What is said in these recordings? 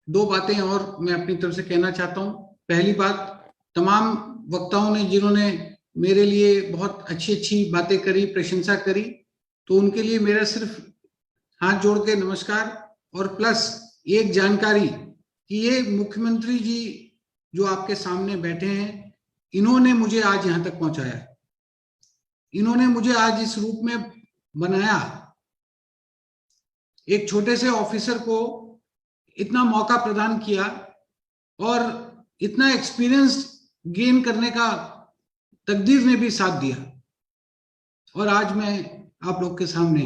दो बातें और मैं अपनी तरफ से कहना चाहता हूं। पहली बात, तमाम वक्ताओं ने जिन्होंने मेरे लिए बहुत अच्छी अच्छी बातें करी, प्रशंसा करी, तो उनके लिए मेरा सिर्फ हाथ जोड़ के नमस्कार। और प्लस एक जानकारी कि ये मुख्यमंत्री जी जो आपके सामने बैठे हैं, इन्होंने मुझे आज यहां तक पहुंचाया। इन्होंने मुझे आज इस रूप में बनाया। एक छोटे से ऑफिसर को इतना मौका प्रदान किया और इतना एक्सपीरियंस गेन करने का तकदीर ने भी साथ दिया, और आज मैं आप लोग के सामने।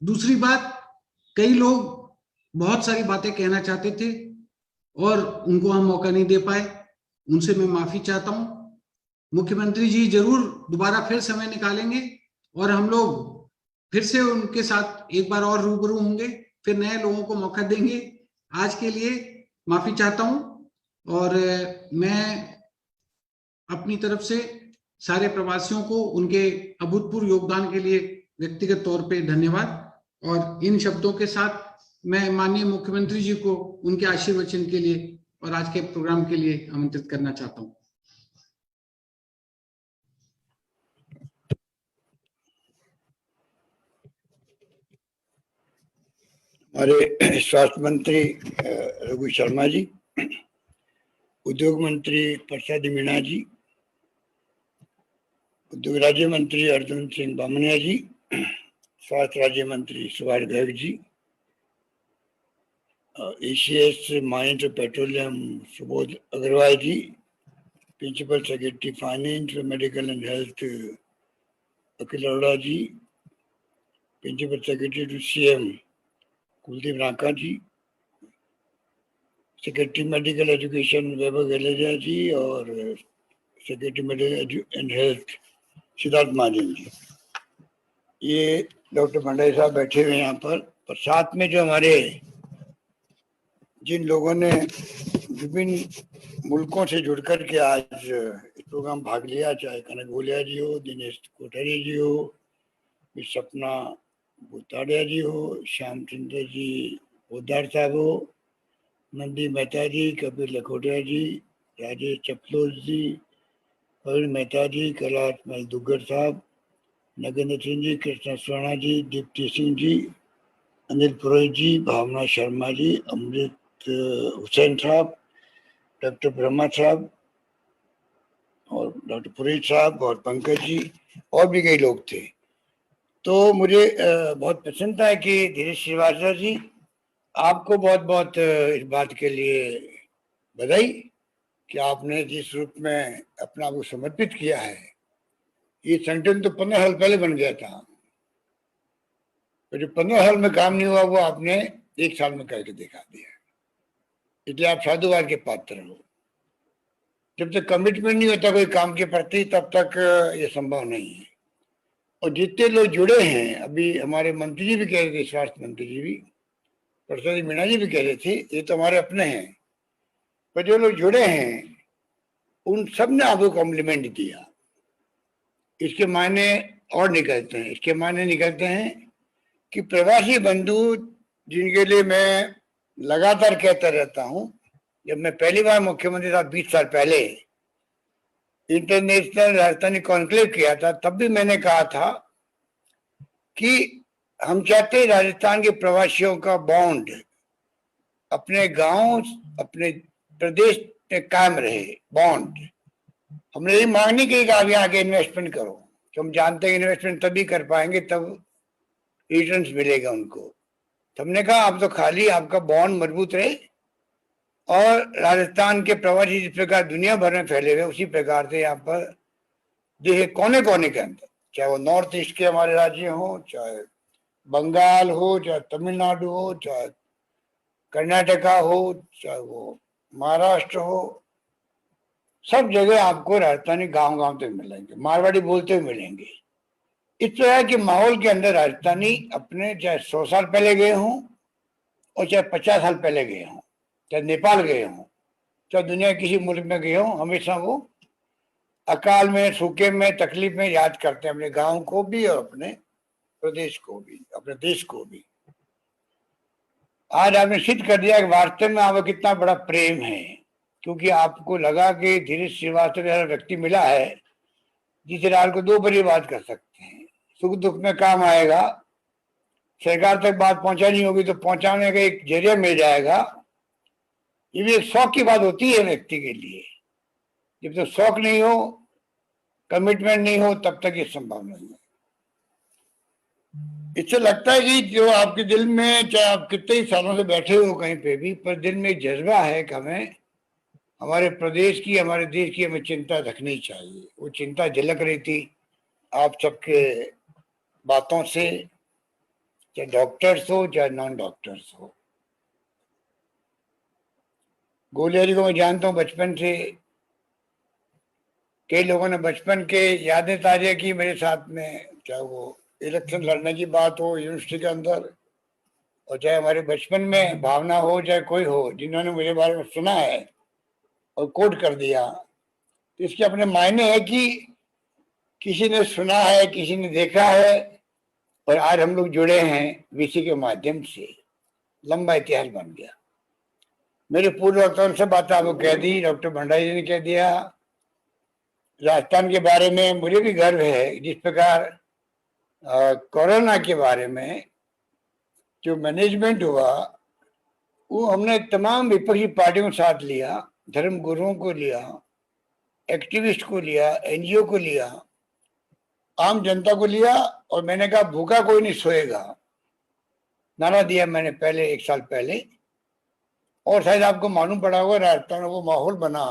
दूसरी बात, कई लोग बहुत सारी बातें कहना चाहते थे और उनको हम मौका नहीं दे पाए, उनसे मैं माफी चाहता हूं। मुख्यमंत्री जी जरूर दोबारा फिर समय निकालेंगे और हम लोग फिर से उनके साथ एक बार और रूबरू होंगे, फिर नए लोगों को मौका देंगे। आज के लिए माफी चाहता हूं। और मैं अपनी तरफ से सारे प्रवासियों को उनके अभूतपूर्व योगदान के लिए व्यक्तिगत तौर पे धन्यवाद। और इन शब्दों के साथ मैं माननीय मुख्यमंत्री जी को उनके आशीर्वचन के लिए और आज के प्रोग्राम के लिए आमंत्रित करना चाहता हूं। हमारे स्वास्थ्य मंत्री रघु शर्मा जी, उद्योग मंत्री प्रसाद मीणा जी, उद्योग राज्य मंत्री अर्जुन सिंह बामनिया जी, स्वास्थ्य राज्य मंत्री Subhash Garg ji, ECS mines petroleum Subodh Agarwal ji, principal secretary finance medical and health Akhil Arora ji, principal secretary to CM Kuldeep Ranka ji, secretary medical education Vaibhav Galeria ji और secretary medical and health Siddharth Mahajan ji. ये डॉक्टर भंडारी साहब बैठे हुए यहाँ पर साथ में जो हमारे जिन लोगों ने विभिन्न मुल्कों से जुड़कर के आज इस प्रोग्राम भाग लिया, चाहे कनक भूलिया जी हो, दिनेश कोठारी जी हो, सपना भूताड़िया जी हो, श्याम सुंदर जी पोदार साहब हो, नंदी मेहता जी, कपिल लखोटिया जी, राजेश चपलोच जी, प्रवीण मेहता जी, कैलाश मल दुग्गर साहब, नगेंद्र सिंह जी, कृष्णा स्वाणा जी, दीप्ति सिंह जी, अनिल पुरोहित जी, भावना शर्मा जी, अमृत हुसैन साहब, डॉक्टर ब्रह्मा साहब और डॉक्टर पुरोहित साहब और पंकज जी और भी कई लोग थे। तो मुझे बहुत प्रसन्नता है कि धीरेश श्रीवास्तव जी, आपको बहुत बहुत इस बात के लिए बधाई कि आपने जिस रूप में अपना वो समर्पित किया है। ये संगठन तो 15 साल पहले बन गया था, तो जो 15 साल में काम नहीं हुआ वो आपने 1 साल में करके दिखा दिया। इसलिए आप साधुवाद के पात्र हो। जब तक कमिटमेंट नहीं होता कोई काम के प्रति, तब तक ये संभव नहीं है। और जितने लोग जुड़े हैं, अभी हमारे मंत्री जी भी कह रहे थे, स्वास्थ्य मंत्री जी भी, प्रसाद मीणा जी भी कह रहे थे, ये तो हमारे अपने हैं, पर जो लोग जुड़े हैं उन सब ने आपको कॉम्प्लीमेंट दिया। इसके मायने और निकलते हैं, इसके मायने निकलते हैं कि प्रवासी बंधु जिनके लिए मैं लगातार कहता रहता हूं, जब मैं पहली बार मुख्यमंत्री था 20 साल पहले इंटरनेशनल राजधानी कॉन्क्लेव किया था, तब भी मैंने कहा था कि हम चाहते हैं राजस्थान के प्रवासियों का बॉन्ड अपने गांव, अपने प्रदेश में कायम रहे। बॉन्ड हमने ये मांग नहीं की कि आप यहाँ आके इन्वेस्टमेंट करो, तो हम जानते हैं इन्वेस्टमेंट तभी कर पाएंगे तब रिटर्न्स मिलेगा उनको। तो हमने कहा आप तो खाली आपका बॉन्ड मजबूत रहे और राजस्थान के प्रवासी जिस प्रकार दुनिया भर में फैले हुए, उसी प्रकार से यहाँ पर देश कोने कोने के अंदर, चाहे वो नॉर्थ ईस्ट के हमारे राज्य हो, चाहे बंगाल हो, चाहे तमिलनाडु हो, चाहे कर्नाटका हो, चाहे वो महाराष्ट्र हो, सब जगह आपको राजस्थानी गांव गांव तक मिलेंगे, मारवाड़ी बोलते हुए मिलेंगे। इस तरह के माहौल के अंदर राजस्थानी अपने चाहे 100 साल पहले गए हों और चाहे 50 साल पहले गए हों, चाहे नेपाल गए हों, चाहे दुनिया किसी मुल्क में गए हों, हमेशा वो अकाल में, सूखे में, तकलीफ में याद करते हैं अपने गांव को भी और अपने प्रदेश को भी, अपने देश को भी। आज आपने सिद्ध कर दिया कि वास्तव में आपका कितना बड़ा प्रेम है, क्योंकि आपको लगा कि धीरज श्रीवास्तव जैसा व्यक्ति मिला है जिसे राल को दो बड़ी बात कर सकते हैं, सुख दुख में काम आएगा, सरकार तक बात पहुंचानी होगी तो पहुंचाने का एक जरिया मिल जाएगा। ये भी एक शौक की बात होती है व्यक्ति के लिए। जब तक शौक नहीं हो, कमिटमेंट नहीं हो, तब तक ये संभव नहीं है। इससे लगता है कि जो आपके दिल में, चाहे आप कितने ही सालों से बैठे हो कहीं पे भी, पर दिल में एक जज्बा है कि हमें हमारे प्रदेश की, हमारे देश की हमें चिंता रखनी चाहिए। वो चिंता झलक रही थी आप सबके बातों से, चाहे डॉक्टर्स हो चाहे नॉन डॉक्टर्स हो। गोलिया जी को मैं जानता हूँ बचपन से। कई लोगों ने बचपन के यादें ताजा की मेरे साथ में, चाहे वो इलेक्शन लड़ने की बात हो यूनिवर्सिटी के अंदर, और चाहे हमारे बचपन में भावना हो, चाहे कोई हो, जिन्होंने मुझे बारे में सुना है और कोट कर दिया। तो इसके अपने मायने है कि किसी ने सुना है, किसी ने देखा है, और आज हम लोग जुड़े हैं वीसी के माध्यम से। लंबा इतिहास बन गया। मेरे पूर्व वक्ताओं से बात आपको कह दी, डॉक्टर भंडारी जी ने कह दिया। राजस्थान के बारे में मुझे भी गर्व है। जिस प्रकार कोरोना के बारे में जो मैनेजमेंट हुआ, वो हमने तमाम विपक्षी पार्टियों को साथ लिया, धर्म गुरुओं को लिया, एक्टिविस्ट को लिया, एनजीओ को लिया, आम जनता को लिया, और मैंने कहा भूखा कोई नहीं सोएगा, नारा दिया मैंने पहले, 1 साल पहले। और शायद आपको मालूम पड़ा होगा, राजस्थान में वो माहौल बना,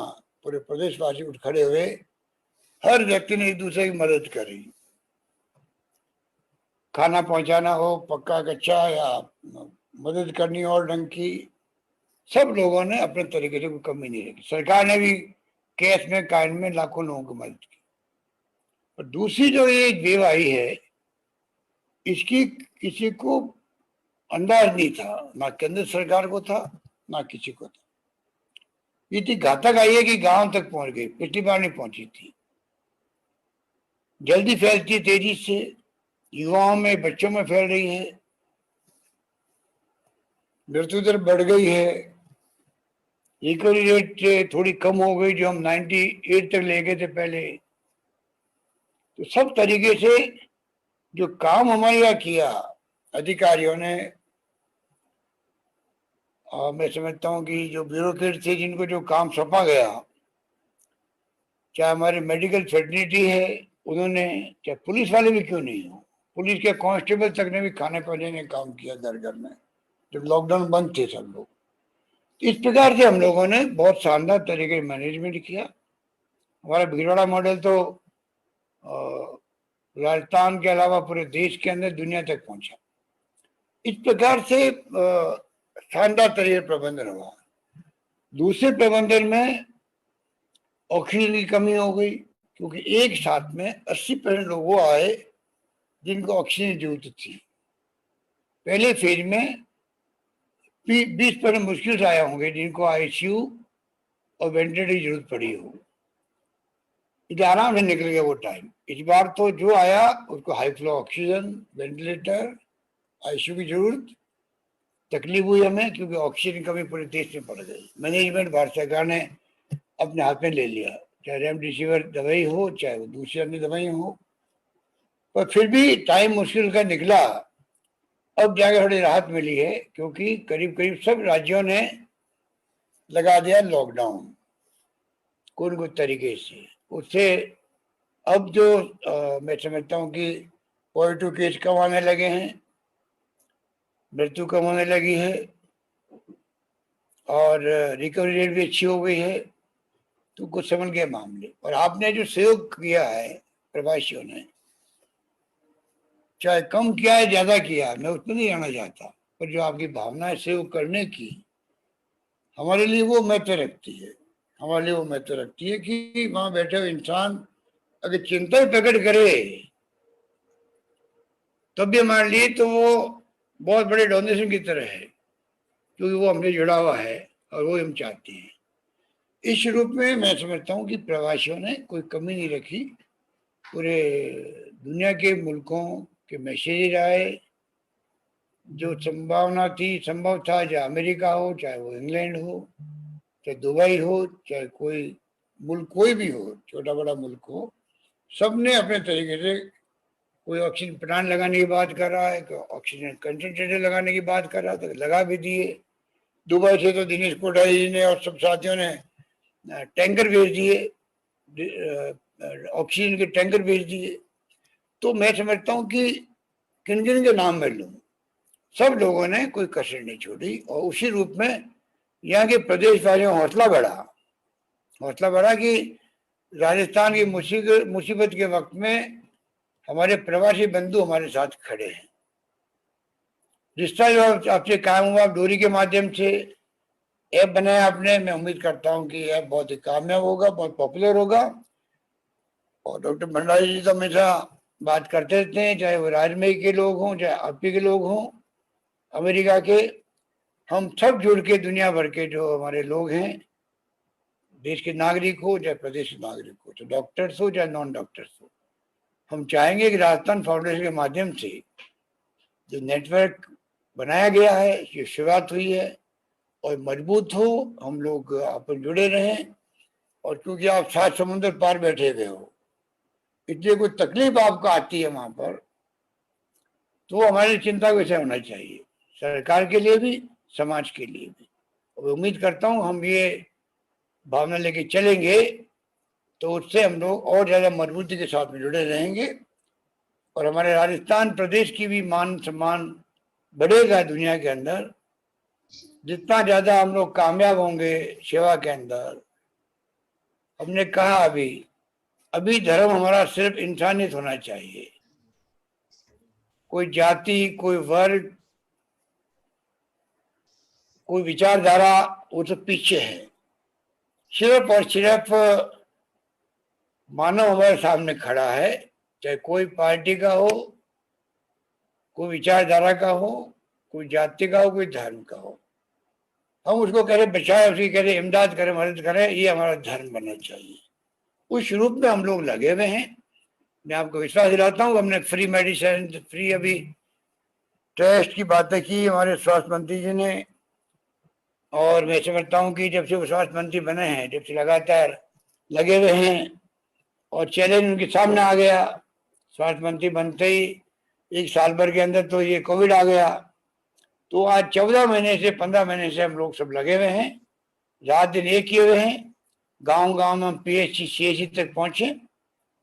पूरे प्रदेशवासी उठ खड़े हुए, हर व्यक्ति ने एक दूसरे की मदद करी। खाना पहुंचाना हो, पक्का कच्चा, या मदद करनी और ढंग की, सब लोगों ने अपने तरीके से कोई कमी नहीं रखी। सरकार ने भी कैश में, काइन में लाखों लोगों की मदद की। और दूसरी जो ये वेव आई है, इसकी किसी को अंदाज नहीं था, ना केंद्र सरकार को था, ना किसी को था। इतनी घातक आई है कि गांव तक पहुंच गई, पिछली बार नहीं पहुंची थी। जल्दी फैलती, तेजी से युवाओं में, बच्चों में फैल रही है। मृत्यु दर बढ़ गई है। रिकवरी रेट थोड़ी कम हो गई, जो हम 98 तक ले गए थे पहले। तो सब तरीके से जो काम हमारे यहाँ किया अधिकारियों ने, मैं समझता हूँ कि जो ब्यूरोक्रेट थे, जिनको जो काम सौंपा गया, चाहे हमारी मेडिकल फैसिलिटी है उन्होंने, चाहे पुलिस वाले भी क्यों नहीं हो, पुलिस के कांस्टेबल तक ने भी खाने पीने का काम किया घर घर में, जब लॉकडाउन बंद थे सब लोग। इस प्रकार से हम लोगों ने बहुत शानदार तरीके से मैनेजमेंट किया। हमारा भीलवाड़ा मॉडल तो राजस्थान के अलावा पूरे देश के अंदर, दुनिया तक पहुंचा। इस प्रकार से शानदार तरीके प्रबंधन हुआ। दूसरे प्रबंधन में ऑक्सीजन की कमी हो गई, क्योंकि एक साथ में 80% लोग वो आए जिनको ऑक्सीजन की जरूरत थी। पहले फेज में 20% मुश्किल से आए होंगे जिनको आईसीयू और वेंटिलेटर की जरूरत पड़ी हो। इधर आराम से निकल गया वो टाइम। इस बार तो जो आया उसको high flow oxygen, ventilator, ICU की जरूरत, तकलीफ हुई हमें, क्योंकि ऑक्सीजन की कमी पूरे देश में पड़ गई। मैनेजमेंट भारत सरकार ने अपने हाथ में ले लिया, चाहे रेमडेसिविर दवाई हो, चाहे वो दूसरी अन्य दवाई हो। पर फिर भी टाइम मुश्किल का निकला। अब जाकर थोड़ी राहत मिली है, क्योंकि करीब करीब सब राज्यों ने लगा दिया लॉकडाउन कुछ तरीके से। उससे अब जो मैं समझता हूँ कि पॉजिटिव केस कम आने लगे हैं, मृत्यु कम होने लगी है, और रिकवरी रेट भी अच्छी हो गई है। तो कुछ समझ गए मामले। और आपने जो सहयोग किया है प्रवासियों ने, चाहे कम किया है ज्यादा किया है, मैं उसमें नहीं आना चाहता, पर जो आपकी भावना है सहयोग करने की, हमारे लिए वो महत्व रखती है। हमारे लिए वो महत्व रखती है कि वहां बैठे हुए इंसान अगर चिंता प्रकट करे, तब भी हमारे लिए तो वो बहुत बड़े डोनेशन की तरह है, क्योंकि वो हमसे जुड़ा हुआ है और वो हम चाहते हैं। इस रूप में मैं समझता हूँ कि प्रवासियों ने कोई कमी नहीं रखी। पूरे दुनिया के मुल्कों के मैसेज आए, जो संभावना थी, संभव था, चाहे अमेरिका हो, चाहे वो इंग्लैंड हो, चाहे दुबई हो, चाहे कोई मुल्क कोई भी हो, छोटा बड़ा मुल्क हो, सबने अपने तरीके से, कोई ऑक्सीजन प्लांट लगाने की बात कर रहा है, कोई ऑक्सीजन कंसंट्रेटर लगाने की बात कर रहा था, लगा भी दिए। दुबई से तो दिनेश कोठारी जी ने और सब साथियों ने टैंकर भेज दिए, ऑक्सीजन के टैंकर भेज दिए। तो मैं समझता हूँ कि किन किन के नाम में लूँ, सब लोगों ने कोई कसर नहीं छोड़ी और उसी रूप में यहाँ के प्रदेशवासियों का हौसला बढ़ा कि राजस्थान की मुसीबत के वक्त में हमारे प्रवासी बंधु हमारे साथ खड़े हैं। रिश्ता जो आपसे कायम हुआ डोरी के माध्यम से, ऐप बनाया आपने, मैं उम्मीद करता हूँ कि ऐप बहुत ही कामयाब होगा, बहुत पॉपुलर होगा। और डॉक्टर भंडारी जी तो हमेशा बात करते रहते हैं, चाहे वो राजमहल के लोग हों, चाहे आपी के लोग हों, अमेरिका के, हम सब जुड़ के दुनिया भर के जो हमारे लोग हैं, देश के नागरिक हो चाहे प्रदेश के नागरिक हो, तो डॉक्टर्स हो चाहे नॉन डॉक्टर्स हो, हम चाहेंगे कि राजस्थान फाउंडेशन के माध्यम से जो नेटवर्क बनाया गया है, ये शुरुआत हुई है और मजबूत हो, हम लोग आपस जुड़े रहें। और क्योंकि आप 7 समुद्र पार बैठे हुए हो, इसलिए कोई तकलीफ आपको आती है वहां पर, तो हमारी चिंता का विषय होना चाहिए, सरकार के लिए भी, समाज के लिए भी। और उम्मीद करता हूँ हम ये भावना लेके चलेंगे तो उससे हम लोग और ज्यादा मजबूती के साथ में जुड़े रहेंगे और हमारे राजस्थान प्रदेश की भी मान सम्मान बढ़ेगा दुनिया के अंदर। जितना ज्यादा हम लोग कामयाब होंगे सेवा के अंदर, हमने कहा अभी धर्म हमारा सिर्फ इंसानियत होना चाहिए, कोई जाति, कोई वर्ग, कोई विचारधारा, वो तो पीछे है। सिर्फ और सिर्फ मानव हमारे सामने खड़ा है, चाहे कोई पार्टी का हो, कोई विचारधारा का हो, कोई जाति का हो, कोई धर्म का हो, हम उसको कह रहे बचाए, उसकी कह रहे इमदाद करें, मदद करें, ये हमारा धर्म बनना चाहिए। उस रूप में हम लोग लगे हुए हैं। मैं आपको विश्वास दिलाता हूँ, हमने फ्री मेडिसिन, फ्री अभी टेस्ट की बातें की हमारे स्वास्थ्य मंत्री जी ने, और मैं समझता हूँ कि जब से वो स्वास्थ्य मंत्री बने हैं, जब से लगातार लगे हुए हैं और चैलेंज उनके सामने आ गया, स्वास्थ्य मंत्री बनते ही 1 साल भर के अंदर तो ये कोविड आ गया, तो आज 14 महीने से 15 महीने से हम लोग सब लगे हुए हैं, रात दिन एक किए हुए हैं। गांव में पीएचसी सीएचसी तक पहुंचे,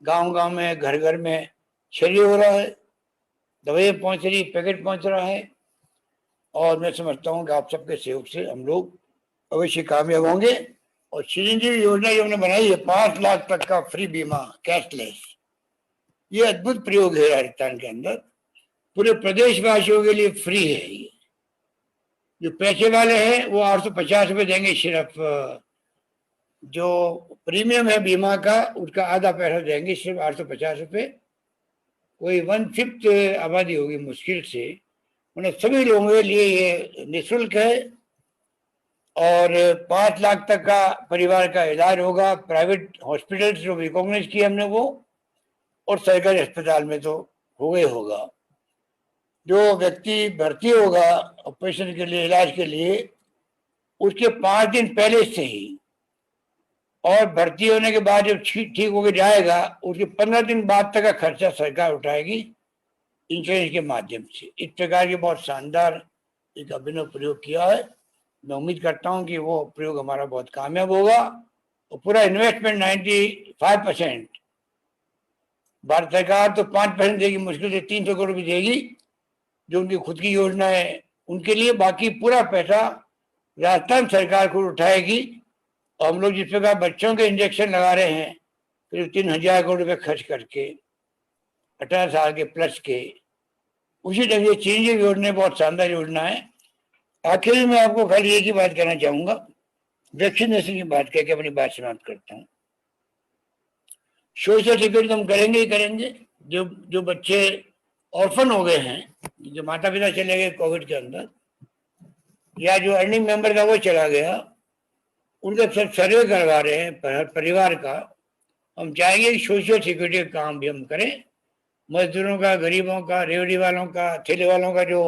गांव में घर घर में छर्री हो रहा है, दवाइयाँ पहुंच रही, पैकेट पहुंच रहा है। और मैं समझता हूँ कि आप सबके सहयोग से हम लोग अवश्य कामयाब होंगे। और चिरंजीवी योजना जो हमने बनाई है, 5 लाख तक का फ्री बीमा कैशलेस, ये अद्भुत प्रयोग है राजस्थान के अंदर, पूरे प्रदेशवासियों के लिए फ्री है। ये जो पैसे वाले हैं वो 850 रुपये देंगे सिर्फ, जो प्रीमियम है बीमा का उसका आधा पैसा देंगे, सिर्फ 850 रुपये। कोई 1/5 आबादी होगी मुश्किल से, उन्हें सभी लोगों के लिए ये निःशुल्क है। और 5 लाख तक का परिवार का इलाज होगा, प्राइवेट हॉस्पिटल्स जो रिकॉग्नाइज किए हमने वो, और सरकारी अस्पताल में तो हो ही होगा। जो व्यक्ति भर्ती होगा ऑपरेशन के लिए, इलाज के लिए, उसके 5 दिन पहले से ही, और भर्ती होने के बाद जब ठीक होकर जाएगा, उसके 15 दिन बाद तक का खर्चा सरकार उठाएगी इंश्योरेंस के माध्यम से। इस प्रकार के बहुत शानदार एक अभिनव प्रयोग किया है। मैं उम्मीद करता हूं कि वो प्रयोग हमारा बहुत कामयाब होगा और पूरा इन्वेस्टमेंट 95% भारत सरकार तो 5% देगी, मुश्किल से 300 करोड़ भी देगी, जो उनकी खुद की योजना है उनके लिए। बाकी पूरा पैसा राजस्थान सरकार खुद उठाएगी। और हम लोग जिस प्रकार बच्चों के इंजेक्शन लगा रहे हैं करीब 3000 करोड़ रुपये खर्च करके 18 साल के प्लस के, उसी ढंग से चिरंजीवी योजना बहुत शानदार योजना है। आखिर में मैं आपको खाली एक ही बात कहना चाहूंगा, वैक्सीनेशन की बात करके अपनी बात समाप्त करता हूँ। सोशल सिक्योरिटी हम करेंगे ही करेंगे। जो बच्चे ऑर्फन हो गए हैं, जो माता पिता चले गए कोविड के अंदर, या जो अर्निंग मेंबर था वो चला गया, उनका सब सर्वे करवा रहे हैं परिवार का। हम चाहेंगे कि सोशल सिक्योरिटी का काम भी हम करें, मजदूरों का, गरीबों का, रेवड़ी वालों का, ठेले वालों का जो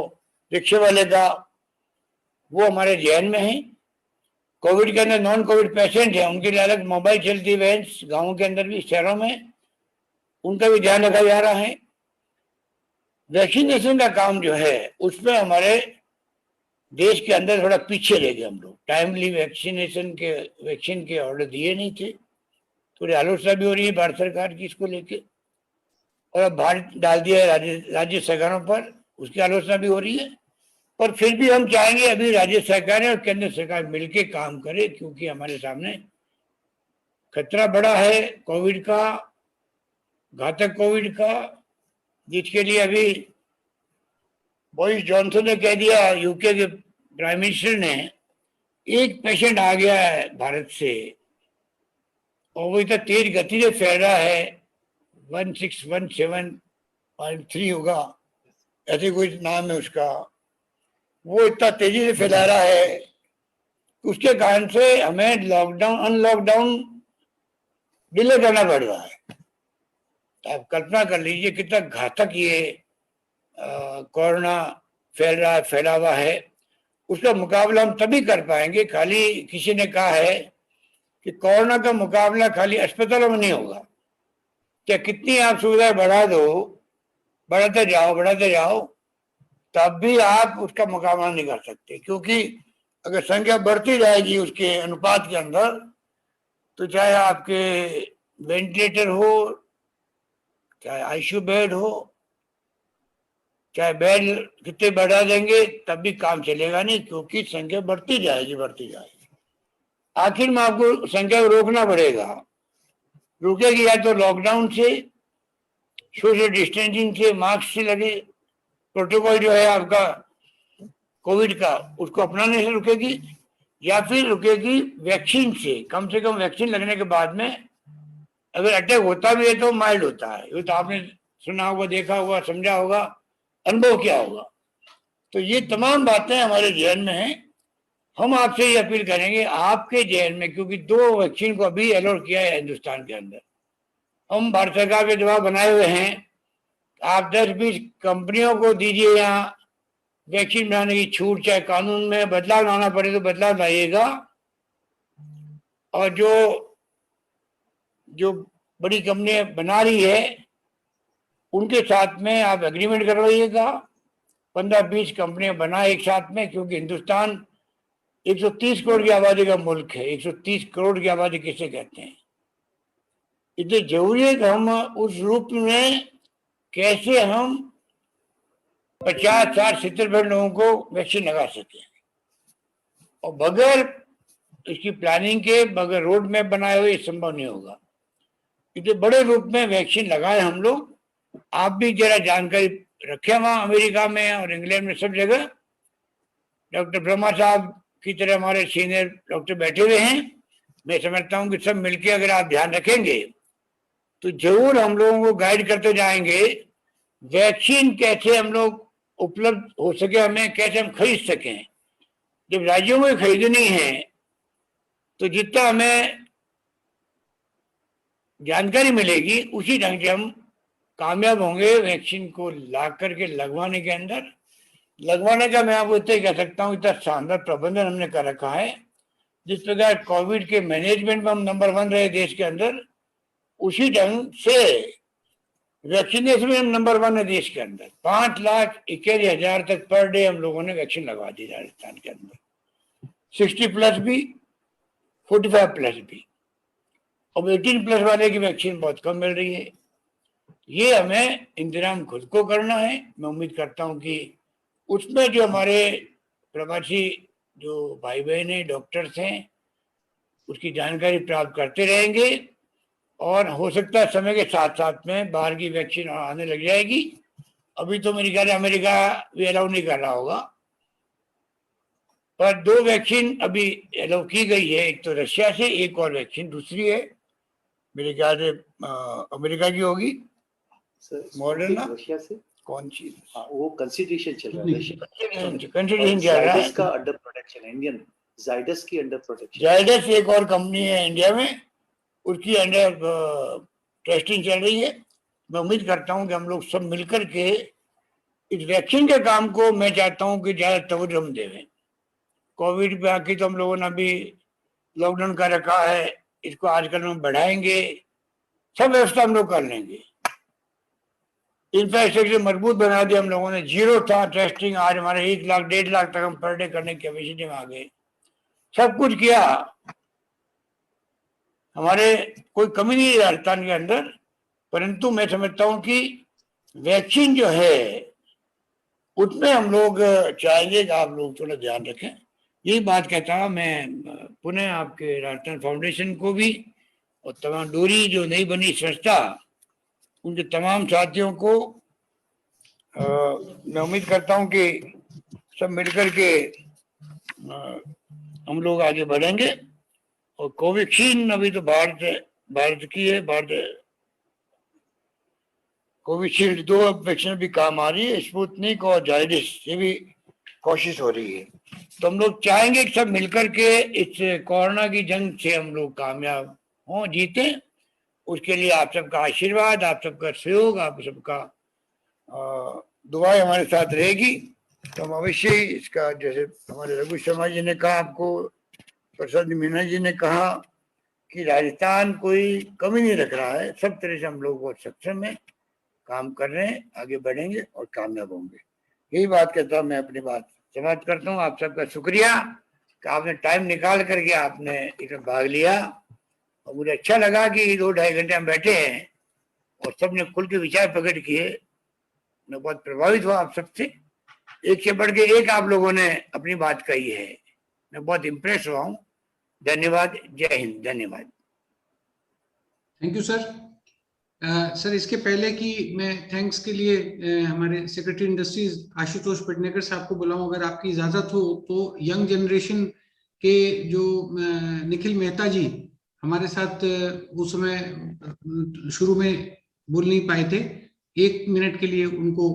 रिक्शे वाले का, वो हमारे जहन में है। कोविड के अंदर नॉन कोविड पेशेंट है, उनके लिए अलग मोबाइल चलती है वैन्स, गाँव के अंदर भी शहरों में, उनका भी ध्यान रखा जा रहा है। वैक्सीनेशन का काम जो है उसमें हमारे देश के अंदर थोड़ा पीछे रह गए हम लोग। टाइमली वैक्सीन के ऑर्डर दिए नहीं थे, थोड़ी आलोचना भी हो रही है भारत सरकार की इसको लेके, और अब भारत डाल दिया है राज्य सरकारों पर, उसकी आलोचना भी हो रही है। पर फिर भी हम चाहेंगे अभी राज्य सरकारें और केंद्र सरकार मिलकर काम करे, क्योंकि हमारे सामने खतरा बड़ा है कोविड का, घातक कोविड का, जिसके लिए अभी बोरिस जॉनसन ने कह दिया, यूके के प्राइम मिनिस्टर ने, एक पेशेंट आ गया है भारत से और वो इतना तेज गति से फैल रहा है, 1617.3 होगा, ऐसे कोई नाम है उसका, वो इतना तेजी से फैला रहा है, उसके कारण से हमें लॉकडाउन अनलॉकडाउन डिले करना पड़ रहा है। आप कल्पना कर लीजिए कितना घातक ये कोरोना फैला हुआ है। उसका मुकाबला हम तभी कर पाएंगे, खाली किसी ने कहा है कि कोरोना का मुकाबला खाली अस्पतालों में नहीं होगा, क्या कितनी आप सुविधाएं बढ़ाते जाओ तब भी आप उसका मुकाबला नहीं कर सकते, क्योंकि अगर संख्या बढ़ती जाएगी उसके अनुपात के अंदर, तो चाहे आपके वेंटिलेटर हो, चाहे आईसीयू बेड हो, चाहे बेड कितने बढ़ा देंगे तब भी काम चलेगा नहीं, क्योंकि संख्या बढ़ती जाएगी। आखिर में आपको संख्या को रोकना पड़ेगा, रुकेगी या तो लॉकडाउन से, सोशल डिस्टेंसिंग से, मास्क से लगे प्रोटोकॉल जो है आपका कोविड का, उसको अपनाने से रुकेगी, या फिर रुकेगी वैक्सीन से। कम वैक्सीन लगने के बाद में अगर अटैक होता भी है तो माइल्ड होता है, ये तो आपने सुना होगा, देखा होगा, समझा होगा, अनुभव किया होगा। तो ये तमाम बातें हमारे जहन में हैं। हम आपसे ये अपील करेंगे आपके जहन में, क्योंकि 2 वैक्सीन को अभी अलॉट किया है हिंदुस्तान के अंदर, हम भारत सरकार के दबाव बनाए हुए हैं, आप 10-20 कंपनियों को दीजिए यहाँ वैक्सीन बनाने की छूट, चाहे कानून में बदलाव लाना पड़े तो बदलाव लाइएगा, और जो बड़ी कंपनियां बना रही है उनके साथ में आप एग्रीमेंट करवाइएगा, 15-20 कंपनियां बना एक साथ में, क्योंकि हिंदुस्तान 130 करोड़ की आबादी का मुल्क है। 130 करोड़ की आबादी किसे कहते हैं? इसलिए जरूरी है कि हम उस रूप में कैसे हम 50, 60, 70% लोगों को वैक्सीन लगा सके, और बगैर इसकी प्लानिंग के, बगैर रोड मैप बनाए हुए संभव नहीं होगा। इसलिए बड़े रूप में वैक्सीन लगाए हम लोग। आप भी जरा जानकारी रखें, वहां अमेरिका में और इंग्लैंड में सब जगह डॉक्टर ब्रह्मा साहब की तरह हमारे सीनियर डॉक्टर बैठे हुए हैं। मैं समझता हूँ कि सब मिलकर अगर आप ध्यान रखेंगे तो जरूर हम लोगों को गाइड करते जाएंगे, वैक्सीन कैसे हम लोग उपलब्ध हो सके, हमें कैसे हम खरीद सकें। जब राज्यों में खरीदनी है तो जितना हमें जानकारी मिलेगी उसी ढंग से हम कामयाब होंगे वैक्सीन को ला करके लगवाने के अंदर। लगवाने का मैं आपको इतना ही कह सकता हूँ, इतना शानदार प्रबंधन हमने कर रखा है। जिस प्रकार कोविड के मैनेजमेंट में हम नंबर 1 रहे देश के अंदर, उसी ढंग से वैक्सीनेशन में हम नंबर 1 है देश के अंदर। 5,81,000 तक पर डे हम लोगों ने वैक्सीन लगवा दी राजस्थान के अंदर, 60+ भी, 45+ भी। अब 18+ वाले की वैक्सीन बहुत कम मिल रही है। ये हमें इंतजाम खुद को करना है। मैं उम्मीद करता हूं कि उसमें जो हमारे प्रवासी जो भाई बहन हैं, डॉक्टर्स हैं, उसकी जानकारी प्राप्त करते रहेंगे, और हो सकता है समय के साथ साथ में बाहर की वैक्सीन आने लग जाएगी। अभी तो मेरे ख्याल अमेरिका भी अलाउ नहीं कर रहा होगा, पर 2 वैक्सीन अभी अलाउ की गई है, एक तो रशिया से, एक और वैक्सीन दूसरी है मेरे ख्याल से अमेरिका की होगी, मॉडर्ना। रशिया से कौन सी? वो कंसिडरेशन चल रहा है, कंसिडरेशन चल रहा है, का अंडर प्रोटेक्शन, इंडियन जाइडस की अंडर प्रोटेक्शन। जाइडस एक और कंपनी है इंडिया में, उसकी अंडर टेस्टिंग चल रही है। मैं उम्मीद करता हूं कि हम लोग सब मिलकर के इस वैक्सीन के काम को मैं चाहता हूं कि ज्यादा तवज्जो हम देवें। कोविड पे आके तो हम लोगों ने अभी लॉकडाउन का रखा है, इसको आजकल हम बढ़ाएंगे, सब व्यवस्था हम लोग कर लेंगे। इंफ्रास्ट्रक्चर मजबूत बना दिया हम लोगों ने, जीरो था टेस्टिंग, आज हमारे 1 लाख 1.5 लाख तक हम पर डे करने की कैपेसिटी में आ गए। सब कुछ किया, हमारे कोई कमी नहीं है राजस्थान के अंदर। परंतु मैं समझता हूं कि वैक्सीन जो है उसमें हम लोग चाहेंगे कि आप लोग थोड़ा ध्यान रखें। यही बात कहता हूं मैं पुनः आपके राजस्थान फाउंडेशन को भी, और तमाम डोरी जो नई बनी संस्था, उनके तमाम साथियों को मैं उम्मीद करता हूं कि सब मिलकर के हम लोग आगे बढ़ेंगे। और कोवैक्सीन अभी तो भारत की है, कोविशील्ड 2 वैक्सीन भी काम आ रही है, स्पुतनिक और जायडिस ये भी कोशिश हो रही है। तो हम लोग चाहेंगे कि सब मिलकर के इस कोरोना की जंग से हम लोग कामयाब हों, जीते। उसके लिए आप सबका आशीर्वाद, आप सबका सहयोग, आप सबका दुआएं हमारे साथ रहेगी। तो हम अवश्य ही इसका, जैसे हमारे रघु शर्मा जी ने कहा, आपको प्रसाद मीना जी ने कहा कि राजस्थान कोई कमी नहीं रख रहा है, सब तरह से हम लोग बहुत सक्षम है, काम कर रहे हैं, आगे बढ़ेंगे और कामयाब होंगे। यही बात कहता हूँ, मैं अपनी बात समाप्त करता हूँ। आप सबका शुक्रिया कि आपने टाइम निकाल करके आपने इसमें भाग लिया, और मुझे अच्छा लगा कि 2-2.5 घंटे हम बैठे हैं और सबने खुल के विचार प्रकट किए। मैं बहुत प्रभावित हुआ आप सबसे, एक से बढ़ के एक आप लोगों ने अपनी बात कही है, मैं बहुत इम्प्रेस हुआ हूँ। धन्यवाद, जय हिंद, धन्यवाद। Thank you sir. सर इसके पहले कि मैं थैंक्स के लिए हमारे सेक्रेटरी इंडस्ट्रीज आशुतोष पेडनेकर साहब को बुलाऊं, अगर आपकी इजाजत हो तो यंग जनरेशन के जो निखिल मेहता जी हमारे साथ उस समय शुरू में बोल नहीं पाए थे, 1 मिनट के लिए उनको